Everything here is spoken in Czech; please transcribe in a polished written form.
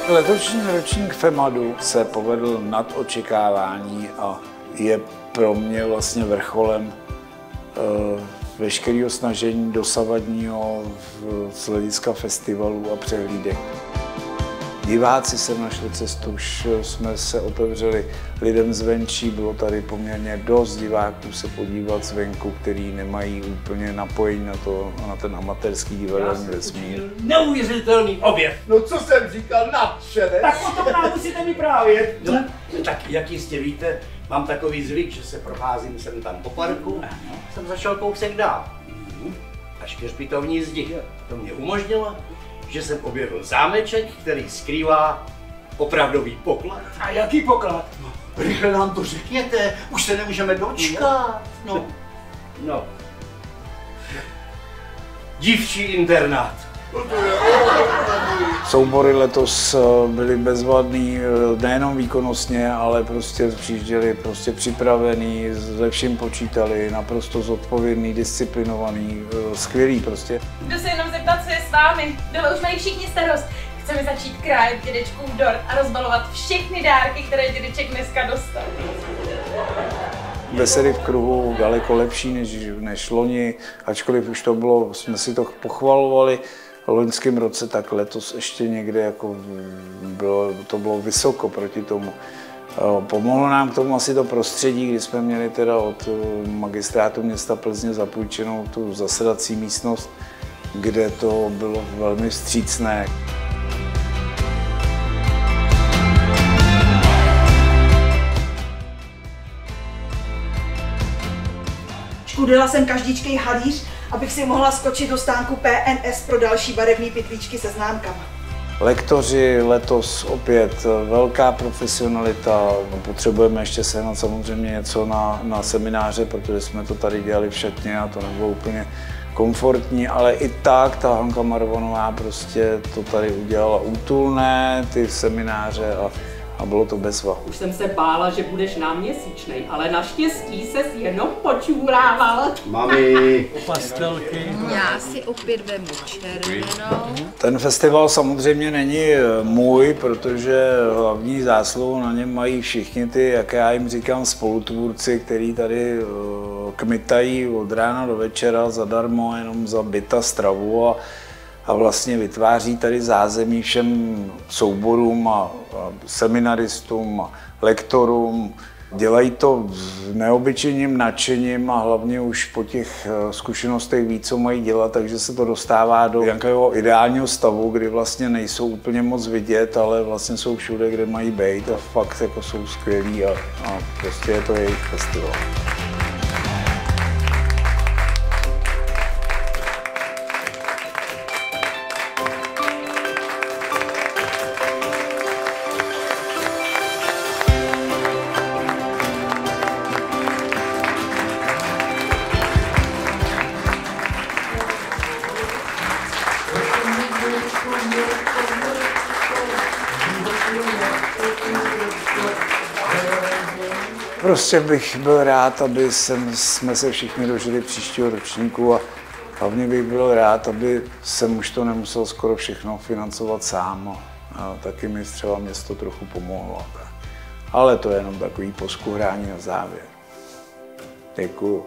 Letošní ročník FEMADu se povedl nad očekávání a je pro mě vlastně vrcholem veškerého snažení dosavadního z hlediska festivalů a přehlídek. Diváci se našli cestu, už jsme se otevřeli lidem zvenčí, bylo tady poměrně dost diváků se podívat zvenku, který nemají úplně napojení na ten amatérský divadelní vesmír. Neuvěřitelný objev. No co jsem říkal, nadšenec? Tak o tom nám musíte vyprávět. No, tak jak jistě víte, mám takový zvyk, že se procházím sem tam po parku. Jsem začal kousek dál. Až ke hřbitovní zdi. To mě umožnilo, že jsem objevil zámeček, který skrývá opravdový poklad. A jaký poklad? Rychle nám to řekněte, už se nemůžeme dočkat. No. Dívčí internát. Soubory letos byly bezvadný, nejenom výkonnostně, ale prostě přijížděli připravený, se vším počítali, naprosto zodpovědný, disciplinovaný, skvělý prostě. Jdu se jenom zeptat, co je s vámi. Dole už mají všichni starost. Chceme začít krájet dědečkův dort a rozbalovat všechny dárky, které dědeček dneska dostal. Besedy v kruhu daleko lepší než loni, ačkoliv už to bylo, jsme si to pochvalovali v loňském roce, tak letos ještě někde jako to bylo vysoko proti tomu. Pomohlo nám k tomu asi to prostředí, kdy jsme měli teda od magistrátu města Plzně zapůjčenou tu zasedací místnost, kde to bylo velmi vstřícné. Škudila jsem každičkej halíř, abych si mohla skočit do stánku PNS pro další barevné pytlíčky se známkama. Lektoři letos opět velká profesionalita, potřebujeme ještě sehnat samozřejmě něco na semináře, protože jsme to tady dělali v šatně a to nebylo úplně komfortní, ale i tak ta Hanka Marvanová prostě to tady udělala útulné, ty semináře a bylo to bez vahu. Už jsem se bála, že budeš náměsíčnej, ale naštěstí ses jenom počůrával. Mami! Pastelky. Já si opět vemu červenou. Ten festival samozřejmě není můj, protože hlavní zásluhu na něm mají všichni ty, jak já jim říkám, spolutvůrci, kteří tady kmitají od rána do večera zadarmo jenom za byt a stravu a vlastně vytváří tady zázemí všem souborům a seminaristům a lektorům. Dělají to s neobyčejným nadšením a hlavně už po těch zkušenostech ví, co mají dělat, takže se to dostává do nějakého ideálního stavu, kdy vlastně nejsou úplně moc vidět, ale vlastně jsou všude, kde mají být a fakt jako jsou skvělí a prostě je to jejich festival. Prostě bych byl rád, aby jsme se všichni dožili příštího ročníku a hlavně bych byl rád, aby jsem už to nemusel skoro všechno financovat sám. A taky mi třeba město trochu pomohlo. Ale to je jenom takový poskuhrání na závěr. Děkuju.